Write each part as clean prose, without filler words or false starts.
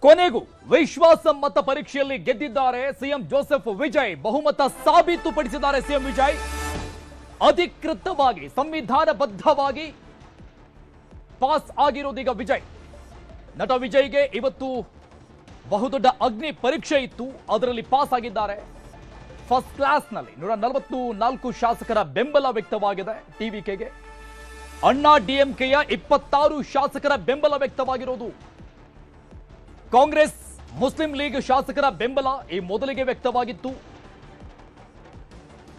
ಕೊನೆಗೂ ವಿಶ್ವಾಸ ಮತ ಪರೀಕ್ಷೆಯಲ್ಲಿ ಗೆದ್ದಿದ್ದಾರೆ ಸಿಎಂ ಜೋಸೆಫ್ ವಿಜಯ್. ಬಹುಮತ ಸಾಬೀತುಪಡಿಸಿದ್ದಾರೆ ಸಿಎಂ ವಿಜಯ್. ಅಧಿಕೃತವಾಗಿ ಸಂವಿಧಾನಬದ್ಧವಾಗಿ ಪಾಸ್ ಆಗಿರೋದೀಗ ವಿಜಯ್. ನಟ ವಿಜಯ್ಗೆ ಇವತ್ತು ಬಹುದೊಡ್ಡ ಅಗ್ನಿ ಪರೀಕ್ಷೆ ಇತ್ತು, ಅದರಲ್ಲಿ ಪಾಸ್ ಆಗಿದ್ದಾರೆ. ಫಸ್ಟ್ ಕ್ಲಾಸ್ನಲ್ಲಿ 144 ಶಾಸಕರ ಬೆಂಬಲ ವ್ಯಕ್ತವಾಗಿದೆ ಟಿವಿಕೆಗೆ. ಅಣ್ಣಾ ಡಿಎಂಕೆಯ 26 ಶಾಸಕರ ಬೆಂಬಲ ವ್ಯಕ್ತವಾಗಿರೋದು. ಕಾಂಗ್ರೆಸ್ ಮುಸ್ಲಿಂ ಲೀಗ್ ಶಾಸಕರ ಬೆಂಬಲ ಈ ಮೊದಲಿಗೆ ವ್ಯಕ್ತವಾಗಿತ್ತು.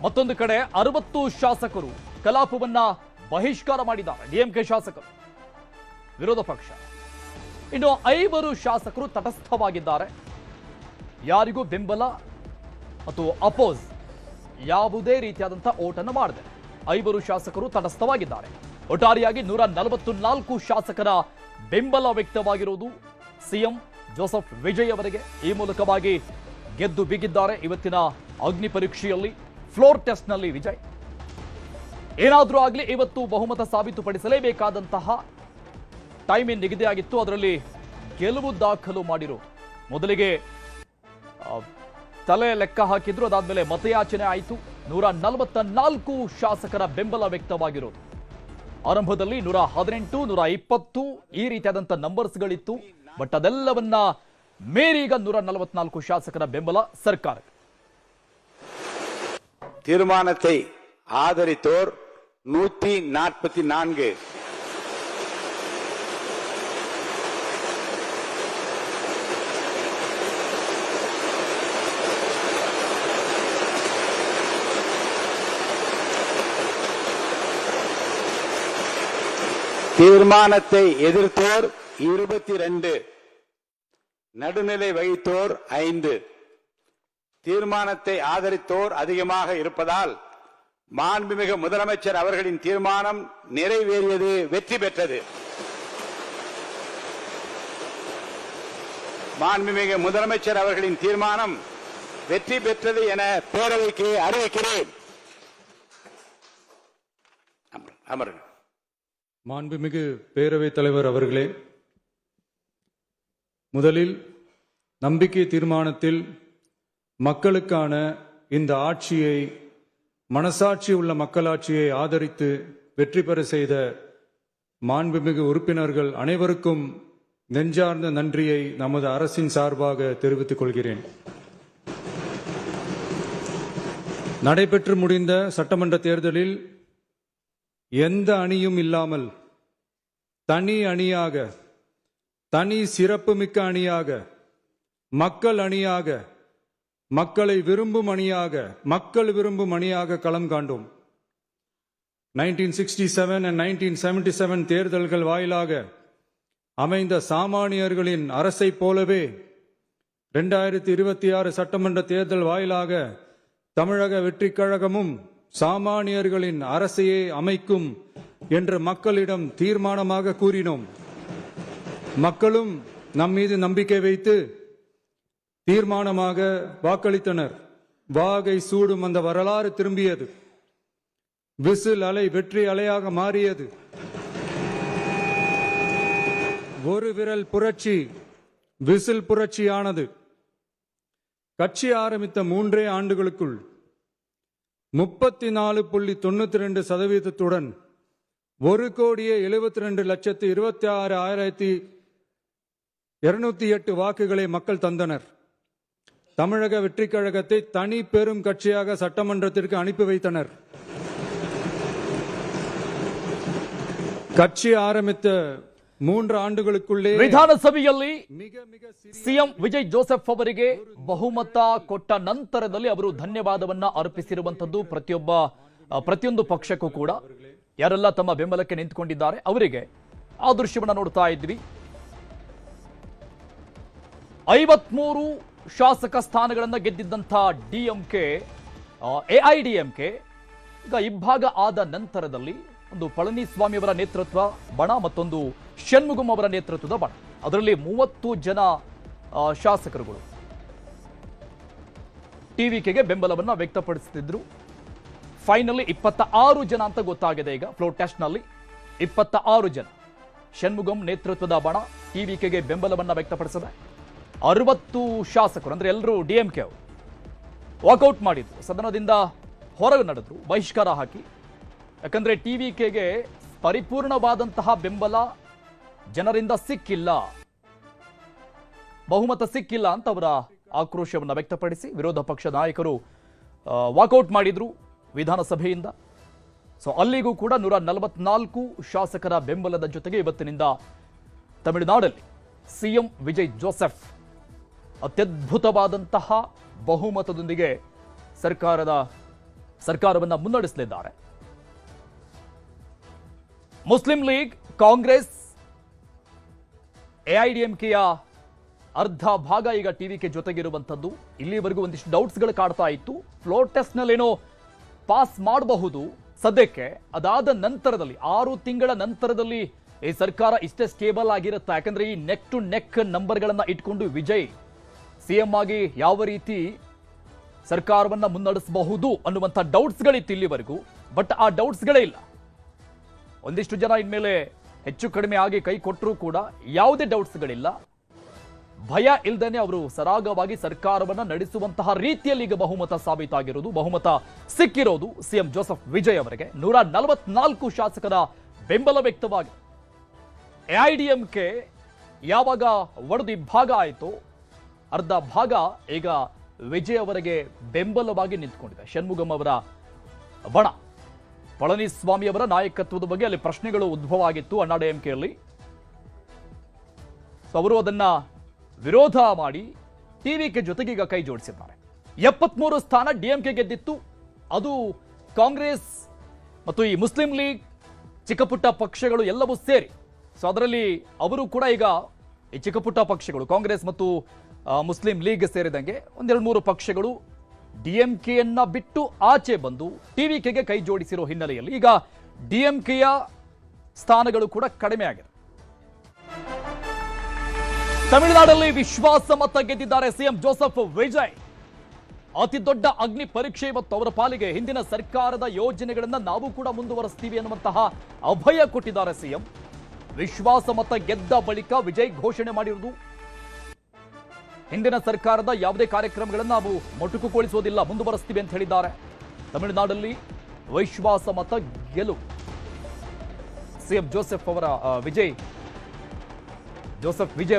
ಮತ್ತೊಂದು ಕಡೆ 60 ಶಾಸಕರು ಕಲಾಪವನ್ನ ಬಹಿಷ್ಕಾರ ಮಾಡಿದ್ದಾರೆ ಡಿಎಂಕೆ ಶಾಸಕರು, ವಿರೋಧ ಪಕ್ಷ. ಇನ್ನು 5 ಶಾಸಕರು ತಟಸ್ಥವಾಗಿದ್ದಾರೆ. ಯಾರಿಗೂ ಬೆಂಬಲ ಅಥವಾ ಅಪೋಸ್ ಯಾವುದೇ ರೀತಿಯಾದಂತಹ ಓಟನ್ನು ಮಾಡದೆ 5 ಶಾಸಕರು ತಟಸ್ಥವಾಗಿದ್ದಾರೆ. ಒಟ್ಟಾರೆಯಾಗಿ 144 ಶಾಸಕರ ಬೆಂಬಲ ವ್ಯಕ್ತವಾಗಿರುವುದು ಸಿಎಂ ಜೋಸೆಫ್ ವಿಜಯ್ ಅವರಿಗೆ. ಈ ಮೂಲಕವಾಗಿ ಗೆದ್ದು ಬಿಗಿದ್ದಾರೆ ಇವತ್ತಿನ ಅಗ್ನಿ ಪರೀಕ್ಷೆಯಲ್ಲಿ, ಫ್ಲೋರ್ ಟೆಸ್ಟ್ನಲ್ಲಿ ವಿಜಯ್. ಏನಾದರೂ ಆಗಲಿ ಇವತ್ತು ಬಹುಮತ ಸಾಬೀತುಪಡಿಸಲೇಬೇಕಾದಂತಹ ಟೈಮಿಂಗ್ ನಿಗದಿಯಾಗಿತ್ತು, ಅದರಲ್ಲಿ ಗೆಲುವು ದಾಖಲು ಮಾಡಿರು. ಮೊದಲಿಗೆ ತಲೆ ಲೆಕ್ಕ ಹಾಕಿದ್ರು, ಅದಾದ್ಮೇಲೆ ಮತಯಾಚನೆ ಆಯಿತು. 144 ಶಾಸಕರ ಬೆಂಬಲ ವ್ಯಕ್ತವಾಗಿರೋದು. ಆರಂಭದಲ್ಲಿ 118, 120 ಈ ರೀತಿಯಾದಂಥ ನಂಬರ್ಸ್ಗಳಿತ್ತು. ಬಟ್ ಅದೆಲ್ಲವನ್ನ ಮೇರೀಗ 144 ಶಾಸಕರ ಬೆಂಬಲ ಸರ್ಕಾರ. தீர்மானத்தை ஆதரித்தோர் 144, தீர்மானத்தை எதிர்த்தோர் 22, நடுநிலை வகித்தோர் 5. தீர்மானத்தை ஆதரித்தோர் அதிகமாக இருப்பதால் மாண்புமிகு முதலமைச்சர் அவர்களின் தீர்மானம் நிறைவேறியது, வெற்றி பெற்றது. மாண்புமிகு முதலமைச்சர் அவர்களின் தீர்மானம் வெற்றி பெற்றது என பேரவைக்கு அறிவிக்கிறேன். அமருங்கள். மாண்புமிகு பேரவைத் தலைவர் அவர்களே, முதலில் நம்பிக்கை தீர்மானத்தில் மக்களுக்கான இந்த ஆட்சியை, மனசாட்சி உள்ள மக்களாட்சியை ஆதரித்து வெற்றி பெற செய்த மாண்புமிகு உறுப்பினர்கள் அனைவருக்கும் நெஞ்சார்ந்த நன்றியை நமது அரசின் சார்பாக தெரிவித்துக் கொள்கிறேன். நடைபெற்று முடிந்த சட்டமன்ற தேர்தலில் எந்த அணியும் இல்லாமல் தனி அணியாக, தனி சிறப்புமிக்க அணியாக, மக்கள் அணியாக, மக்களை விரும்பும் அணியாக, மக்கள் விரும்பும் அணியாக களம் காண்டோம். 1967 and 1977 தேர்தல்கள் வாயிலாக அமைந்த சாமானியர்களின் அரசை போலவே 2026 சட்டமன்ற தேர்தல் வாயிலாக தமிழக வெற்றிக் கழகமும் சாமானியர்களின் அரசையே அமைக்கும் என்று மக்களிடம் தீர்மானமாக கூறினோம். மக்களும் நம் மீது நம்பிக்கை வைத்து தீர்மானமாக வாக்களித்தனர். வாகை சூடும் அந்த வரலாறு திரும்பியது. விசில் அலை வெற்றி அலையாக மாறியது. ஒரு விரல் புரட்சி விசில் புரட்சியானது. கட்சி ஆரம்பித்த 3 ஆண்டுகளுக்குள் 34.92% 1,72,26,208 வாக்குகளை மக்கள் தந்தனர். தமிழக வெற்றிக் கழகத்தை தனி பெரும் கட்சியாக சட்டமன்றத்திற்கு அனுப்பி வைத்தனர். கட்சி ஆரம்பித்த 3 ಆಂಡುಗಳಕ್ಕುಳ್ಳೇ ವಿಧಾನಸಭೆಯಲ್ಲಿ ಸಿಎಂ ವಿಜಯ್ ಜೋಸೆಫ್ ಅವರಿಗೆ ಬಹುಮತ ಕೊಟ್ಟ ನಂತರದಲ್ಲಿ ಅವರು ಧನ್ಯವಾದವನ್ನ ಅರ್ಪಿಸಿರುವಂತದ್ದು ಪ್ರತಿಯೊಂದು ಪಕ್ಷಕ್ಕೂ ಕೂಡ ಯಾರೆಲ್ಲ ತಮ್ಮ ಬೆಂಬಲಕ್ಕೆ ನಿಂತುಕೊಂಡಿದ್ದಾರೆ ಅವರಿಗೆ ಆ ದೃಶ್ಯವನ್ನ ನೋಡ್ತಾ ಇದ್ವಿ. 53 ಶಾಸಕ ಸ್ಥಾನಗಳನ್ನ ಗೆದ್ದಿದ್ದಂಥ ಡಿಎಂಕೆ, ಎಐಡಿಎಂಕೆ ಈಗ ಇಬ್ಬಾಗ ಆದ ನಂತರದಲ್ಲಿ ಒಂದು ಪಳನಿಸ್ವಾಮಿ ಅವರ ನೇತೃತ್ವ ಬಣ, ಮತ್ತೊಂದು ಷಣ್ಮುಗಂ ಅವರ ನೇತೃತ್ವದ ಬಣ, ಅದರಲ್ಲಿ 30 ಜನ ಶಾಸಕರುಗಳು ಟಿವಿಕೆಗೆ ಬೆಂಬಲವನ್ನ ವ್ಯಕ್ತಪಡಿಸುತ್ತಿದ್ರು. ಫೈನಲಿ 26 ಜನ ಅಂತ ಗೊತ್ತಾಗಿದೆ ಈಗ ಫ್ಲೋರ್ ಟೆಸ್ಟ್ ನಲ್ಲಿ. 26 ಜನ ಷಣ್ಮುಗಂ ನೇತೃತ್ವದ ಬಣ ಟಿವಿಕೆಗೆ ಬೆಂಬಲವನ್ನ ವ್ಯಕ್ತಪಡಿಸಿದೆ. 60 ಶಾಸಕರು ಅಂದರೆ ಎಲ್ಲರೂ DMK ಅವರು ವಾಕೌಟ್ ಮಾಡಿದ್ರು, ಸದನದಿಂದ ಹೊರಗೆ ನಡೆದ್ರು, ಬಹಿಷ್ಕಾರ ಹಾಕಿ. ಯಾಕಂದ್ರೆ TVKಗೆ ಪರಿಪೂರ್ಣವಾದಂತಹ ಬೆಂಬಲ ಜನರಿಂದ ಸಿಕ್ಕಿಲ್ಲ, ಬಹುಮತ ಸಿಕ್ಕಿಲ್ಲ ಅಂತ ಅವರ ಆಕ್ರೋಶವನ್ನು ವ್ಯಕ್ತಪಡಿಸಿ ವಿರೋಧ ಪಕ್ಷ ನಾಯಕರು ವಾಕೌಟ್ ಮಾಡಿದ್ರು ವಿಧಾನಸಭೆಯಿಂದ. ಸೊ ಅಲ್ಲಿಗೂ ಕೂಡ 144 ಶಾಸಕರ ಬೆಂಬಲದ ಜೊತೆಗೆ ಇವತ್ತಿನಿಂದ ತಮಿಳುನಾಡಲ್ಲಿ ಸಿಎಂ ವಿಜಯ್ ಜೋಸೆಫ್ ಅತ್ಯದ್ಭುತವಾದಂತಹ ಬಹುಮತದೊಂದಿಗೆ ಸರ್ಕಾರವನ್ನು ಮುನ್ನಡೆಸಲಿದ್ದಾರೆ. ಮುಸ್ಲಿಂ ಲೀಗ್, ಕಾಂಗ್ರೆಸ್, AIDMKಯ ಅರ್ಧ ಭಾಗ ಈಗ TVK ಜೊತೆಗಿರುವಂಥದ್ದು. ಇಲ್ಲಿವರೆಗೂ ಒಂದಿಷ್ಟು ಡೌಟ್ಸ್ಗಳು ಕಾಡ್ತಾ ಇತ್ತು. ಫ್ಲೋರ್ ಟೆಸ್ಟ್ನಲ್ಲೇನೋ ಪಾಸ್ ಮಾಡಬಹುದು ಸದ್ಯಕ್ಕೆ. ಅದಾದ ನಂತರದಲ್ಲಿ 6 ತಿಂಗಳ ನಂತರದಲ್ಲಿ ಈ ಸರ್ಕಾರ ಇಷ್ಟೇ ಸ್ಟೇಬಲ್ ಆಗಿರುತ್ತೆ. ಯಾಕಂದ್ರೆ ಈ ನೆಕ್ ಟು ನೆಕ್ ನಂಬರ್ಗಳನ್ನ ಇಟ್ಕೊಂಡು ವಿಜಯ್ CM ಆಗಿ ಯಾವ ರೀತಿ ಸರ್ಕಾರವನ್ನ ಮುನ್ನಡೆಸಬಹುದು ಅನ್ನುವಂಥ ಡೌಟ್ಸ್ಗಳಿತ್ತು ಇಲ್ಲಿವರೆಗೂ. ಬಟ್ ಆ ಡೌಟ್ಸ್ಗಳೇ ಇಲ್ಲ. ಒಂದಿಷ್ಟು ಜನ ಇನ್ಮೇಲೆ ಹೆಚ್ಚು ಕಡಿಮೆ ಆಗಿ ಕೈ ಕೊಟ್ಟರೂ ಕೂಡ ಯಾವುದೇ ಡೌಟ್ಸ್ಗಳಿಲ್ಲ. ಭಯ ಇಲ್ದೇನೆ ಅವರು ಸರಾಗವಾಗಿ ಸರ್ಕಾರವನ್ನ ನಡೆಸುವಂತಹ ರೀತಿಯಲ್ಲಿ ಈಗ ಬಹುಮತ ಸಾಬೀತಾಗಿರೋದು, ಬಹುಮತ ಸಿಕ್ಕಿರೋದು ಸಿಎಂ ಜೋಸೆಫ್ ವಿಜಯ್ ಅವರಿಗೆ. 144 ಶಾಸಕರ ಬೆಂಬಲ ವ್ಯಕ್ತವಾಗಿದೆ. AIDMK ಯಾವಾಗ ಒಡೆದು ಇಬ್ಬಾಗ ಆಯಿತು, ಅರ್ಧ ಭಾಗ ಈಗ ವಿಜಯ್ ಅವರಿಗೆ ಬೆಂಬಲವಾಗಿ ನಿಂತ್ಕೊಂಡಿದೆ. ಷಣ್ಮುಗಂ ಅವರ ಬಣ, ಪಳನಿಸ್ವಾಮಿ ಅವರ ನಾಯಕತ್ವದ ಬಗ್ಗೆ ಅಲ್ಲಿ ಪ್ರಶ್ನೆಗಳು ಉದ್ಭವ ಆಗಿತ್ತು ಅಣ್ಣಾಡಿಎಂಕೆಯಲ್ಲಿ. ಅವರು ಅದನ್ನ ವಿರೋಧ ಮಾಡಿ TVK ಜೊತೆಗೆ ಈಗ ಕೈ ಜೋಡಿಸಿದ್ದಾರೆ. 73 ಸ್ಥಾನ DMK ಗೆದ್ದಿತ್ತು. ಅದು ಕಾಂಗ್ರೆಸ್ ಮತ್ತು ಈ ಮುಸ್ಲಿಂ ಲೀಗ್, ಚಿಕ್ಕ ಪುಟ್ಟ ಪಕ್ಷಗಳು ಎಲ್ಲವೂ ಸೇರಿ. ಸೊ ಅದರಲ್ಲಿ ಅವರು ಕೂಡ ಈಗ ಈ ಚಿಕ್ಕ ಪುಟ್ಟ ಪಕ್ಷಗಳು ಕಾಂಗ್ರೆಸ್ ಮತ್ತು ಮುಸ್ಲಿಂ ಲೀಗ್ ಸೇರಿದಂಗೆ 1-2-3 ಪಕ್ಷಗಳು DMKಯನ್ನ ಬಿಟ್ಟು ಆಚೆ ಬಂದು TVKಗೆ ಕೈ ಜೋಡಿಸಿರೋ ಹಿನ್ನೆಲೆಯಲ್ಲಿ ಈಗ DMKಯ ಸ್ಥಾನಗಳು ಕೂಡ ಕಡಿಮೆ ಆಗಿದೆ. ತಮಿಳುನಾಡಲ್ಲಿ ವಿಶ್ವಾಸ ಮತ ಗೆದ್ದಿದ್ದಾರೆ ಸಿಎಂ ಜೋಸೆಫ್ ವಿಜಯ್. ಅತಿ ದೊಡ್ಡ ಅಗ್ನಿ ಪರೀಕ್ಷೆ ಇವತ್ತು ಅವರ ಪಾಲಿಗೆ. ಹಿಂದಿನ ಸರ್ಕಾರದ ಯೋಜನೆಗಳನ್ನ ನಾವು ಕೂಡ ಮುಂದುವರಿಸ್ತೀವಿ ಅನ್ನುವಂತಹ ಅಭಯ ಕೊಟ್ಟಿದ್ದಾರೆ ಸಿಎಂ. ವಿಶ್ವಾಸ ಮತ ಗೆದ್ದ ಬಳಿಕ ವಿಜಯ್ ಘೋಷಣೆ ಮಾಡಿರುವುದು, ಹಿಂದಿನ ಸರ್ಕಾರದ ಯಾವುದೇ ಕಾರ್ಯಕ್ರಮಗಳನ್ನು ನಾವು ಮೊಟಕುಗೊಳಿಸೋದಿಲ್ಲ, ಮುಂದುವರಿಸ್ತೀವಿ ಅಂತ ಹೇಳಿದ್ದಾರೆ. ತಮಿಳುನಾಡಲ್ಲಿ ವಿಶ್ವಾಸ ಮತ ಗೆಲುವು ಸಿಎಂ ಜೋಸೆಫ್ ವಿಜಯ್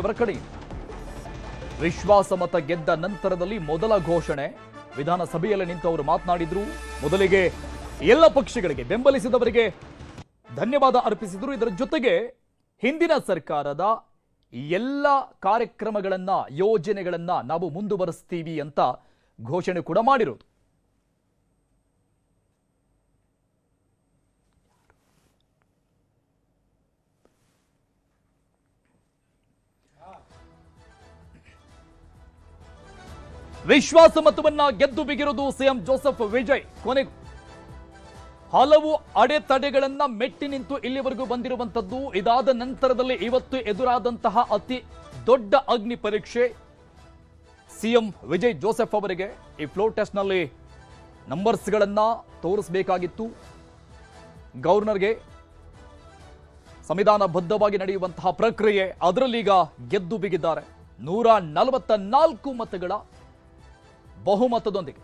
ಅವರ ಕಡೆ. ವಿಶ್ವಾಸ ಮತ ಗೆದ್ದ ನಂತರದಲ್ಲಿ ಮೊದಲ ಘೋಷಣೆ ವಿಧಾನಸಭೆಯಲ್ಲಿ ನಿಂತು ಅವರು ಮಾತನಾಡಿದ್ರು. ಮೊದಲಿಗೆ ಎಲ್ಲ ಪಕ್ಷಗಳಿಗೆ ಬೆಂಬಲಿಸಿದವರಿಗೆ ಧನ್ಯವಾದ ಅರ್ಪಿಸಿದ್ರು. ಇದರ ಜೊತೆಗೆ ಹಿಂದಿನ ಸರ್ಕಾರದ ಎಲ್ಲ ಕಾರ್ಯಕ್ರಮಗಳನ್ನ, ಯೋಜನೆಗಳನ್ನ ನಾವು ಮುಂದುವರಿಸ್ತೀವಿ ಅಂತ ಘೋಷಣೆ ಕೂಡ ಮಾಡಿರೋದು. ವಿಶ್ವಾಸ ಮತವನ್ನ ಗೆದ್ದು ಬಿಗಿರೋದು ಸಿಎಂ ಜೋಸೆಫ್ ವಿಜಯ್. ಕೊನೆಗೂ ಹಲವು ಅಡೆತಡೆಗಳನ್ನ ಮೆಟ್ಟಿ ನಿಂತು ಇಲ್ಲಿವರೆಗೂ ಬಂದಿರುವಂತದ್ದು. ಇದಾದ ನಂತರದಲ್ಲಿ ಇವತ್ತು ಎದುರಾದಂತಹ ಅತಿ ದೊಡ್ಡ ಅಗ್ನಿ ಪರೀಕ್ಷೆ ಸಿಎಂ ವಿಜಯ್ ಜೋಸೆಫ್ ಅವರಿಗೆ. ಈ ಫ್ಲೋರ್ ಟೆಸ್ಟ್ ನಲ್ಲಿ ನಂಬರ್ಸ್ಗಳನ್ನ ತೋರಿಸಬೇಕಾಗಿತ್ತು. ಗವರ್ನರ್ಗೆ ಸಂವಿಧಾನಬದ್ಧವಾಗಿ ನಡೆಯುವಂತಹ ಪ್ರಕ್ರಿಯೆ, ಅದರಲ್ಲೀಗ ಗೆದ್ದು ಬಿಗಿದ್ದಾರೆ 144 ಮತಗಳ ಬಹುಮತದೊಂದಿಗೆ.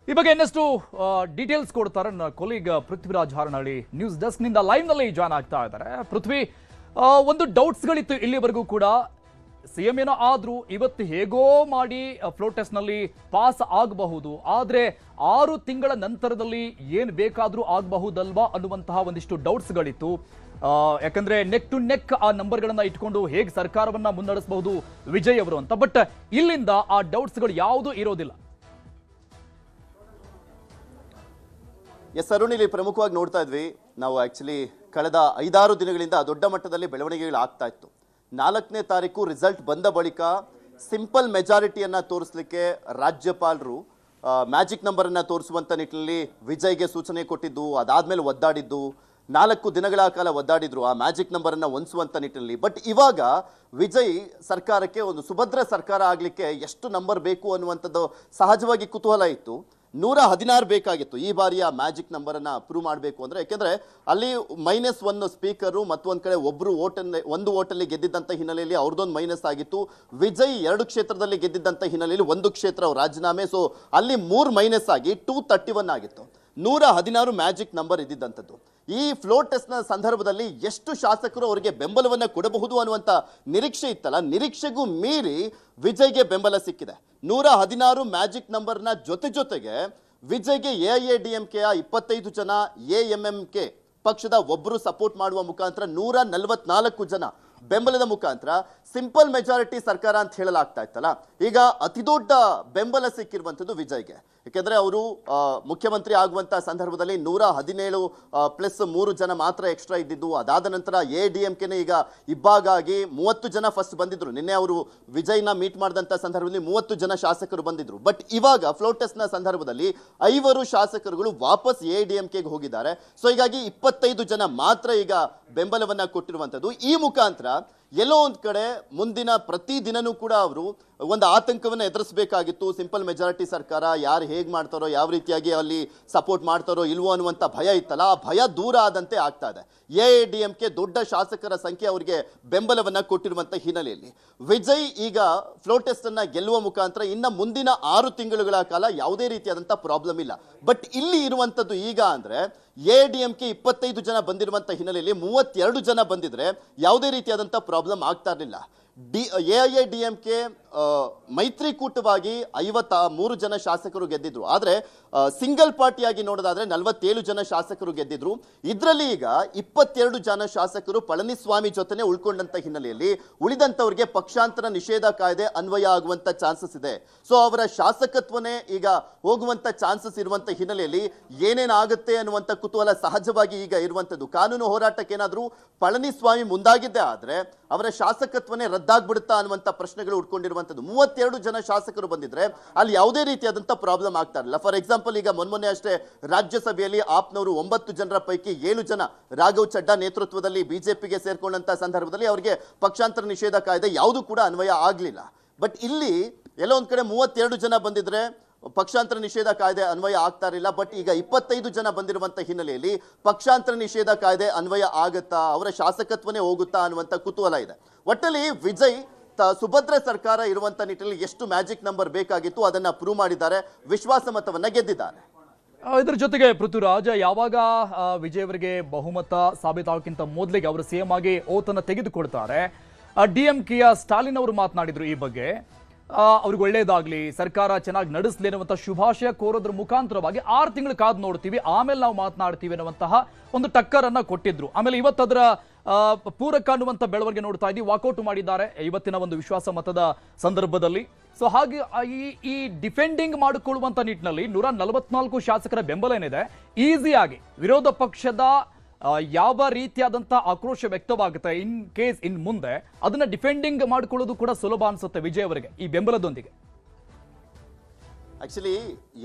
ಈ ಬಗ್ಗೆ ಇನ್ನಷ್ಟು ಡೀಟೇಲ್ಸ್ ಕೊಡ್ತಾರೆ ನನ್ನ colleague Prithviraj Haranahalli, news desk ನಿಂದ ಲೈವ್ ನಲ್ಲಿ ಜಾಯ್ನ್ ಆಗ್ತಾ ಇದ್ದಾರೆ. ಪೃಥ್ವಿ, ಒಂದು ಡೌಟ್ಸ್ಗಳಿತ್ತು ಇಲ್ಲಿವರೆಗೂ ಕೂಡ. ಸಿಎಂ ಏನೋ ಆದ್ರೂ ಇವತ್ತು ಹೇಗೋ ಮಾಡಿ ಫ್ಲೋರ್ ಟೆಸ್ಟ್ ನಲ್ಲಿ ಪಾಸ್ ಆಗಬಹುದು, ಆದ್ರೆ 6 ತಿಂಗಳ ನಂತರದಲ್ಲಿ ಏನ್ ಬೇಕಾದ್ರೂ ಆಗಬಹುದಲ್ವಾ ಅನ್ನುವಂತಹ ಒಂದಿಷ್ಟು ಡೌಟ್ಸ್ಗಳಿತ್ತು. ಯಾಕಂದ್ರೆ ನೆಕ್ ಟು ನೆಕ್ ಆ ನಂಬರ್ಗಳನ್ನ ಇಟ್ಕೊಂಡು ಹೇಗೆ ಸರ್ಕಾರವನ್ನ ಮುನ್ನಡೆಸಬಹುದು ವಿಜಯ್ ಅವರು ಅಂತ. ಬಟ್ ಇಲ್ಲಿಂದ ಆ ಡೌಟ್ಸ್ಗಳು ಯಾವುದೂ ಇರೋದಿಲ್ಲ. ಎಸ್ ಅರುಣ್, ಇಲ್ಲಿ ಪ್ರಮುಖವಾಗಿ ನೋಡ್ತಾ ಇದ್ವಿ ನಾವು. ಆಕ್ಚುಲಿ ಕಳೆದ 5-6 ದಿನಗಳಿಂದ ದೊಡ್ಡ ಮಟ್ಟದಲ್ಲಿ ಬೆಳವಣಿಗೆಗಳು ಆಗ್ತಾ ಇತ್ತು. 4ನೇ ತಾರೀಕು ರಿಸಲ್ಟ್ ಬಂದ ಬಳಿಕ ಸಿಂಪಲ್ ಮೆಜಾರಿಟಿಯನ್ನ ತೋರಿಸಲಿಕ್ಕೆ ರಾಜ್ಯಪಾಲರು ಮ್ಯಾಜಿಕ್ ನಂಬರನ್ನು ತೋರಿಸುವಂಥ ನಿಟ್ಟಿನಲ್ಲಿ ವಿಜಯ್ಗೆ ಸೂಚನೆ ಕೊಟ್ಟಿದ್ದು, ಅದಾದಮೇಲೆ ಒದ್ದಾಡಿದ್ದು, 4 ದಿನಗಳ ಕಾಲ ಒದ್ದಾಡಿದ್ರು ಆ ಮ್ಯಾಜಿಕ್ ನಂಬರನ್ನು ಹೊಂದಿಸುವಂಥ ನಿಟ್ಟಿನಲ್ಲಿ. ಬಟ್ ಇವಾಗ ವಿಜಯ್ ಸರ್ಕಾರಕ್ಕೆ ಒಂದು ಸುಭದ್ರ ಸರ್ಕಾರ ಆಗಲಿಕ್ಕೆ ಎಷ್ಟು ನಂಬರ್ ಬೇಕು ಅನ್ನುವಂಥದ್ದು ಸಹಜವಾಗಿ ಕುತೂಹಲ ಇತ್ತು. 116 ಬೇಕಾಗಿತ್ತು ಈ ಬಾರಿಯ ಮ್ಯಾಜಿಕ್ ನಂಬರ್ ಅನ್ನ ಪ್ರೂವ್ ಮಾಡಬೇಕು ಅಂದ್ರೆ. ಯಾಕೆಂದ್ರೆ ಅಲ್ಲಿ -1 ಸ್ಪೀಕರು ಮತ್ತೊಂದ್ ಕಡೆ ಒಬ್ರು ಒಂದು ಓಟಲ್ಲಿ ಗೆದ್ದಿದ್ದಂತ ಹಿನ್ನೆಲೆಯಲ್ಲಿ ಅವ್ರದ್ದೊಂದು ಮೈನಸ್ ಆಗಿತ್ತು. ವಿಜಯ್ 2 ಕ್ಷೇತ್ರದಲ್ಲಿ ಗೆದ್ದಿದ್ದಂತ ಹಿನ್ನೆಲೆಯಲ್ಲಿ 1 ಕ್ಷೇತ್ರ ಅವ್ರ ರಾಜೀನಾಮೆ. ಸೊ ಅಲ್ಲಿ 3 ಮೈನಸ್ ಆಗಿ 231 ಆಗಿತ್ತು. 116 ಮ್ಯಾಜಿಕ್ ನಂಬರ್ ಇದ್ದಿದ್ದಂಥದ್ದು. ಈ ಫ್ಲೋರ್ ಟೆಸ್ಟ್ ನ ಸಂದರ್ಭದಲ್ಲಿ ಎಷ್ಟು ಶಾಸಕರು ಅವರಿಗೆ ಬೆಂಬಲವನ್ನ ಕೊಡಬಹುದು ಅನ್ನುವಂತ ನಿರೀಕ್ಷೆ ಇತ್ತಲ್ಲ, ನಿರೀಕ್ಷೆಗೂ ಮೀರಿ ವಿಜಯ್ಗೆ ಬೆಂಬಲ ಸಿಕ್ಕಿದೆ. 116 ಮ್ಯಾಜಿಕ್ ನಂಬರ್ನ ಜೊತೆಗೆ ವಿಜಯ್ಗೆ ಎಐಎಡಿಎಂಕೆಯ 25 ಜನ, ಎಎಂಎಂಕೆ ಪಕ್ಷದ ಒಬ್ಬರು ಸಪೋರ್ಟ್ ಮಾಡುವ ಮುಖಾಂತರ 144 ಜನ ಬೆಂಬಲದ ಮುಖಾಂತರ ಸಿಂಪಲ್ ಮೆಜಾರಿಟಿ ಸರ್ಕಾರ ಅಂತ ಹೇಳಲಾಗ್ತಾ ಇತ್ತಲ್ಲ, ಈಗ ಅತಿ ದೊಡ್ಡ ಬೆಂಬಲ ಸಿಕ್ಕಿರುವಂಥದ್ದು ವಿಜಯ್ಗೆ. ಯಾಕೆಂದ್ರೆ ಅವರು ಮುಖ್ಯಮಂತ್ರಿ ಆಗುವಂತ ಸಂದರ್ಭದಲ್ಲಿ 117 ಪ್ಲಸ್ 3 ಜನ ಮಾತ್ರ ಎಕ್ಸ್ಟ್ರಾ ಇದ್ದಿದ್ದು. ಅದಾದ ನಂತರ ಎಡಿಎಂಕೆನೇ ಈಗ ಇಬ್ಬಾಗ ಆಗಿ 30 ಜನ ಫಸ್ಟ್ ಬಂದಿದ್ರು. ನಿನ್ನೆ ಅವರು ವಿಜಯ್ನ ಮೀಟ್ ಮಾಡಿದಂತ ಸಂದರ್ಭದಲ್ಲಿ 30 ಜನ ಶಾಸಕರು ಬಂದಿದ್ರು. ಬಟ್ ಇವಾಗ ಫ್ಲೋರ್ ಟೆಸ್ಟ್ ನ ಸಂದರ್ಭದಲ್ಲಿ 5 ಶಾಸಕರುಗಳು ವಾಪಸ್ ಎಡಿಎಂಕೆಗೆ ಹೋಗಿದ್ದಾರೆ. ಸೊ ಹೀಗಾಗಿ 25 ಜನ ಮಾತ್ರ ಈಗ ಬೆಂಬಲವನ್ನ ಕೊಟ್ಟಿರುವಂತದ್ದು. ಈ ಮುಖಾಂತರ ಎಲ್ಲೋ ಒಂದ್ ಕಡೆ ಮುಂದಿನ ಪ್ರತಿ ದಿನನೂ ಕೂಡ ಅವರು ಒಂದು ಆತಂಕವನ್ನು ಎದುರಿಸಬೇಕಾಗಿತ್ತು. ಸಿಂಪಲ್ ಮೆಜಾರಿಟಿ ಸರ್ಕಾರ ಯಾರು ಹೇಗೆ ಮಾಡ್ತಾರೋ, ಯಾವ ರೀತಿಯಾಗಿ ಅಲ್ಲಿ ಸಪೋರ್ಟ್ ಮಾಡ್ತಾರೋ ಇಲ್ವೋ ಅನ್ನುವಂಥ ಭಯ ಇತ್ತಲ್ಲ, ಆ ಭಯ ದೂರ ಆದಂತೆ ಆಗ್ತಾ ಇದೆ. ಎಐಎಡಿಎಂಕೆ ದೊಡ್ಡ ಶಾಸಕರ ಸಂಖ್ಯೆ ಅವರಿಗೆ ಬೆಂಬಲವನ್ನ ಕೊಟ್ಟಿರುವಂತ ಹಿನ್ನೆಲೆಯಲ್ಲಿ ವಿಜಯ್ ಈಗ ಫ್ಲೋರ್ ಟೆಸ್ಟ್ ಅನ್ನ ಗೆಲ್ಲುವ ಮುಖಾಂತರ ಇನ್ನ ಮುಂದಿನ 6 ತಿಂಗಳುಗಳ ಕಾಲ ಯಾವುದೇ ರೀತಿಯಾದಂಥ ಪ್ರಾಬ್ಲಮ್ ಇಲ್ಲ. ಬಟ್ ಇಲ್ಲಿ ಇರುವಂತದ್ದು ಈಗ ಅಂದ್ರೆ ಎಐಎಡಿಎಂಕೆ 25 ಜನ ಬಂದಿರುವಂತ ಹಿನ್ನೆಲೆಯಲ್ಲಿ 32 ಜನ ಬಂದಿದ್ರೆ ಯಾವುದೇ ರೀತಿಯಾದಂಥ ಪ್ರಾಬ್ಲಮ್ ಆಗ್ತಾ ಇರಲಿಲ್ಲ. ಎಐಎಡಿಎಂಕೆ ಮೈತ್ರಿಕೂಟವಾಗಿ 53 ಜನ ಶಾಸಕರು ಗೆದ್ದಿದ್ರು. ಆದರೆ ಸಿಂಗಲ್ ಪಾರ್ಟಿಯಾಗಿ ನೋಡೋದಾದ್ರೆ 47 ಜನ ಶಾಸಕರು ಗೆದ್ದಿದ್ರು. ಇದರಲ್ಲಿ ಈಗ 22 ಜನ ಶಾಸಕರು ಪಳನಿಸ್ವಾಮಿ ಜೊತೆನೆ ಉಳ್ಕೊಂಡಂತ ಹಿನ್ನೆಲೆಯಲ್ಲಿ ಉಳಿದಂತವರಿಗೆ ಪಕ್ಷಾಂತರ ನಿಷೇಧ ಕಾಯ್ದೆ ಅನ್ವಯ ಆಗುವಂತ ಚಾನ್ಸಸ್ ಇದೆ. ಸೊ ಅವರ ಶಾಸಕತ್ವನೇ ಈಗ ಹೋಗುವಂತ ಚಾನ್ಸಸ್ ಇರುವಂತ ಹಿನ್ನೆಲೆಯಲ್ಲಿ ಏನೇನಾಗುತ್ತೆ ಅನ್ನುವಂತ ಕುತೂಹಲ ಸಹಜವಾಗಿ ಈಗ ಇರುವಂತದ್ದು. ಕಾನೂನು ಹೋರಾಟಕ್ಕೆ ಏನಾದರೂ ಪಳನಿಸ್ವಾಮಿ ಮುಂದಾಗಿದ್ದೇ ಆದ್ರೆ ಅವರ ಶಾಸಕತ್ವನೇ ರದ್ದಾಗ್ಬಿಡುತ್ತಾ ಅನ್ನುವಂತ ಪ್ರಶ್ನೆಗಳು ಉಟ್ಕೊಂಡಿರುವಂತದ್ದು. 32 ಜನ ಶಾಸಕರು ಬಂದಿದ್ರೆ ಅಲ್ಲಿ ಯಾವುದೇ ರೀತಿಯಾದಂಥ ಪ್ರಾಬ್ಲಮ್ ಆಗ್ತಾ ಇರಲಿಲ್ಲ. ಫಾರ್ ಎಕ್ಸಾಂಪಲ್ ಈಗ ಮೊನ್ನೆ ಅಷ್ಟೇ ರಾಜ್ಯಸಭೆಯಲ್ಲಿ ಆಪ್ನವರು 9 ಜನರ ಪೈಕಿ 7 ಜನ ರಾಘವ್ ಚಡ್ಡಾ ನೇತೃತ್ವದಲ್ಲಿ ಬಿಜೆಪಿಗೆ ಸೇರ್ಕೊಂಡಂತ ಸಂದರ್ಭದಲ್ಲಿ ಅವರಿಗೆ ಪಕ್ಷಾಂತರ ನಿಷೇಧ ಕಾಯ್ದೆ ಯಾವುದು ಕೂಡ ಅನ್ವಯ ಆಗಲಿಲ್ಲ. ಬಟ್ ಇಲ್ಲಿ ಎಲ್ಲೋ ಒಂದ್ ಕಡೆ 32 ಜನ ಬಂದಿದ್ರೆ ಪಕ್ಷಾಂತರ ನಿಷೇಧ ಕಾಯ್ದೆ ಅನ್ವಯ ಆಗ್ತಾ ಇರಲಿಲ್ಲ. ಬಟ್ ಈಗ 25 ಜನ ಬಂದಿರುವಂತ ಹಿನ್ನೆಲೆಯಲ್ಲಿ ಪಕ್ಷಾಂತರ ನಿಷೇಧ ಕಾಯ್ದೆ ಅನ್ವಯ ಆಗುತ್ತಾ, ಅವರ ಶಾಸಕತ್ವನೇ ಹೋಗುತ್ತಾ ಅನ್ನುವಂಥ ಕುತೂಹಲ ಇದೆ. ಒಟ್ಟಲ್ಲಿ ವಿಜಯ್ ಸುಭದ್ರ ಸರ್ಕಾರ ಇರುವಂತ ನಿಟ್ಟಿನಲ್ಲಿ ಎಷ್ಟು ಮ್ಯಾಜಿಕ್ ನಂಬರ್ ಬೇಕಾಗಿತ್ತು ಅದನ್ನ ಪ್ರೂವ್ ಮಾಡಿದ್ದಾರೆ, ವಿಶ್ವಾಸ ಮತವನ್ನ ಗೆದ್ದಿದ್ದಾರೆ. ಇದ್ರ ಜೊತೆಗೆ ಪೃಥ್ವಿರಾಜ್, ಯಾವಾಗ ವಿಜಯ್ ಅವರಿಗೆ ಬಹುಮತ ಸಾಬೀತಾಗೋಕ್ಕಿಂತ ಮೊದಲಿಗೆ ಅವರು ಸಿಎಂ ಆಗಿ ಓತನ್ನು ತೆಗೆದುಕೊಳ್ತಾರೆ, ಡಿಎಂಕೆಯ ಸ್ಟಾಲಿನ್ ಅವರು ಮಾತನಾಡಿದ್ರು ಈ ಬಗ್ಗೆ. ಅವ್ರಿಗೆ ಒಳ್ಳೇದಾಗ್ಲಿ, ಸರ್ಕಾರ ಚೆನ್ನಾಗಿ ನಡೆಸಲಿ ಅನ್ನುವಂಥ ಶುಭಾಶಯ ಕೋರೋದ್ರ ಮುಖಾಂತರವಾಗಿ 6 ತಿಂಗಳು ಕಾದು ನೋಡ್ತೀವಿ, ಆಮೇಲೆ ನಾವು ಮಾತನಾಡ್ತೀವಿ ಅನ್ನುವಂತಹ ಒಂದು ಟಕ್ಕರನ್ನ ಕೊಟ್ಟಿದ್ರು. ಆಮೇಲೆ ಇವತ್ತದರ ಪೂರಕ ಅನ್ನುವಂಥ ಬೆಳವಣಿಗೆ ನೋಡ್ತಾ ಇದ್ದೀವಿ. ವಾಕೌಟ್ ಮಾಡಿದ್ದಾರೆ ಇವತ್ತಿನ ಒಂದು ವಿಶ್ವಾಸ ಮತದ ಸಂದರ್ಭದಲ್ಲಿ. ಸೊ ಹಾಗೆ ಈ ಡಿಫೆಂಡಿಂಗ್ ಮಾಡಿಕೊಳ್ಳುವಂತ ನಿಟ್ಟಿನಲ್ಲಿ 144 ಶಾಸಕರ ಬೆಂಬಲ ಏನಿದೆ, ಈಸಿಯಾಗಿ ವಿರೋಧ ಪಕ್ಷದ ಯಾವ ರೀತಿಯಾದಂಥ ಆಕ್ರೋಶ ವ್ಯಕ್ತವಾಗುತ್ತೆ ಇನ್ ಕೇಸ್ ಇನ್ ಮುಂದೆ ಅದನ್ನ ಡಿಫೆಂಡಿಂಗ್ ಮಾಡಿಕೊಳ್ಳೋದು ಕೂಡ ಸುಲಭ ಅನ್ಸುತ್ತೆ ವಿಜಯ್ ಅವರಿಗೆ ಈ ಬೆಂಬಲದೊಂದಿಗೆ. ಆಕ್ಚುಲಿ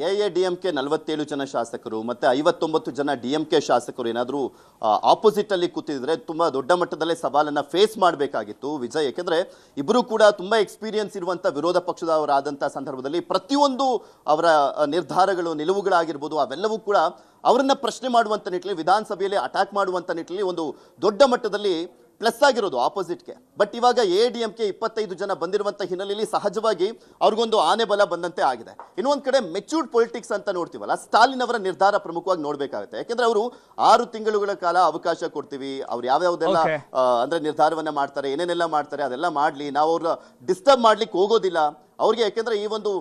ಎಐಎಡಿಎಂಕೆ 47 ಜನ ಶಾಸಕರು ಮತ್ತೆ 59 ಜನ ಡಿಎಂಕೆ ಶಾಸಕರು ಏನಾದರೂ ಆಪೋಸಿಟ್ ಅಲ್ಲಿ ಕೂತಿದ್ರೆ ತುಂಬಾ ದೊಡ್ಡ ಮಟ್ಟದಲ್ಲೇ ಸವಾಲನ್ನ ಫೇಸ್ ಮಾಡಬೇಕಾಗಿತ್ತು ವಿಜಯ್. ಯಾಕೆಂದ್ರೆ ಇಬ್ಬರು ಕೂಡ ತುಂಬಾ ಎಕ್ಸ್ಪೀರಿಯನ್ಸ್ ಇರುವಂತ ವಿರೋಧ ಪಕ್ಷದವರಾದಂತಹ ಸಂದರ್ಭದಲ್ಲಿ ಪ್ರತಿಯೊಂದು ಅವರ ನಿರ್ಧಾರಗಳು, ನಿಲುವುಗಳಾಗಿರ್ಬೋದು ಅವೆಲ್ಲವೂ ಕೂಡ ಅವರನ್ನ ಪ್ರಶ್ನೆ ಮಾಡುವಂತ ನಿಟ್ಟಿನಲ್ಲಿ, ವಿಧಾನಸಭೆಯಲ್ಲಿ ಅಟ್ಯಾಕ್ ಮಾಡುವಂತ ನಿಟ್ಟಿನಲ್ಲಿ ಒಂದು ದೊಡ್ಡ ಮಟ್ಟದಲ್ಲಿ ಪ್ಲಸ್ ಆಗಿರೋದು ಆಪೋಸಿಟ್ಗೆ. ಬಟ್ ಇವಾಗ ಎಐಎಡಿಎಂಕೆ 25 ಜನ ಬಂದಿರುವಂತ ಹಿನ್ನೆಲೆಯಲ್ಲಿ ಸಹಜವಾಗಿ ಅವ್ರಿಗೊಂದು ಆನೆ ಬಲ ಬಂದಂತೆ ಆಗಿದೆ. ಇನ್ನೊಂದ್ ಕಡೆ ಮೆಚೂರ್ಡ್ ಪೊಲಿಟಿಕ್ಸ್ ಅಂತ ನೋಡ್ತೀವಲ್ಲ, ಸ್ಟಾಲಿನ್ ಅವರ ನಿರ್ಧಾರ ಪ್ರಮುಖವಾಗಿ ನೋಡ್ಬೇಕಾಗುತ್ತೆ. ಯಾಕೆಂದ್ರೆ ಅವರು 6 ತಿಂಗಳುಗಳ ಕಾಲ ಅವಕಾಶ ಕೊಡ್ತೀವಿ, ಅವ್ರು ಯಾವ್ಯಾವ್ದೆಲ್ಲ ಅಂದ್ರೆ ನಿರ್ಧಾರವನ್ನ ಮಾಡ್ತಾರೆ, ಏನೇನೆಲ್ಲ ಮಾಡ್ತಾರೆ ಅದೆಲ್ಲ ಮಾಡ್ಲಿ, ನಾವು ಅವ್ರ ಡಿಸ್ಟರ್ಬ್ ಮಾಡ್ಲಿಕ್ಕೆ ಹೋಗೋದಿಲ್ಲ ಅವ್ರಿಗೆ. ಯಾಕೆಂದ್ರೆ ಈ ಒಂದು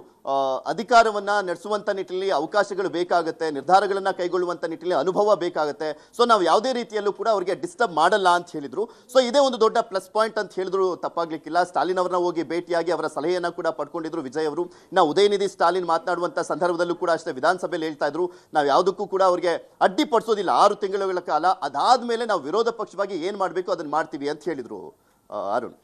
ಅಧಿಕಾರವನ್ನ ನಡೆಸುವಂತ ನಿಟ್ಟಿನಲ್ಲಿ ಅವಕಾಶಗಳು ಬೇಕಾಗುತ್ತೆ, ನಿರ್ಧಾರಗಳನ್ನ ಕೈಗೊಳ್ಳುವಂತ ನಿಟ್ಟಿನಲ್ಲಿ ಅನುಭವ ಬೇಕಾಗುತ್ತೆ. ಸೊ ನಾವು ಯಾವುದೇ ರೀತಿಯಲ್ಲೂ ಕೂಡ ಅವರಿಗೆ ಡಿಸ್ಟರ್ಬ್ ಮಾಡಲ್ಲ ಅಂತ ಹೇಳಿದ್ರು. ಸೊ ಇದೇ ಒಂದು ದೊಡ್ಡ ಪ್ಲಸ್ ಪಾಯಿಂಟ್ ಅಂತ ಹೇಳಿದ್ರು ತಪ್ಪಾಗ್ಲಿಕ್ಕಿಲ್ಲ. ಸ್ಟಾಲಿನ್ ಅವರನ್ನ ಹೋಗಿ ಭೇಟಿಯಾಗಿ ಅವರ ಸಲಹೆಯನ್ನ ಕೂಡ ಪಡ್ಕೊಂಡಿದ್ರು ವಿಜಯ್ ಅವರು. ನಾವು ಉದಯನಿಧಿ ಸ್ಟಾಲಿನ್ ಮಾತನಾಡುವಂತ ಸಂದರ್ಭದಲ್ಲೂ ಕೂಡ ಅಷ್ಟೇ ವಿಧಾನಸಭೆಯಲ್ಲಿ ಹೇಳ್ತಾ ಇದ್ರು, ನಾವು ಯಾವುದಕ್ಕೂ ಕೂಡ ಅವರಿಗೆ ಅಡ್ಡಿಪಡಿಸೋದಿಲ್ಲ 6 ತಿಂಗಳುಗಳ ಕಾಲ, ಅದಾದ್ಮೇಲೆ ನಾವು ವಿರೋಧ ಪಕ್ಷವಾಗಿ ಏನ್ ಮಾಡಬೇಕು ಅದನ್ನ ಮಾಡ್ತೀವಿ ಅಂತ ಹೇಳಿದ್ರು ಅರುಣ್.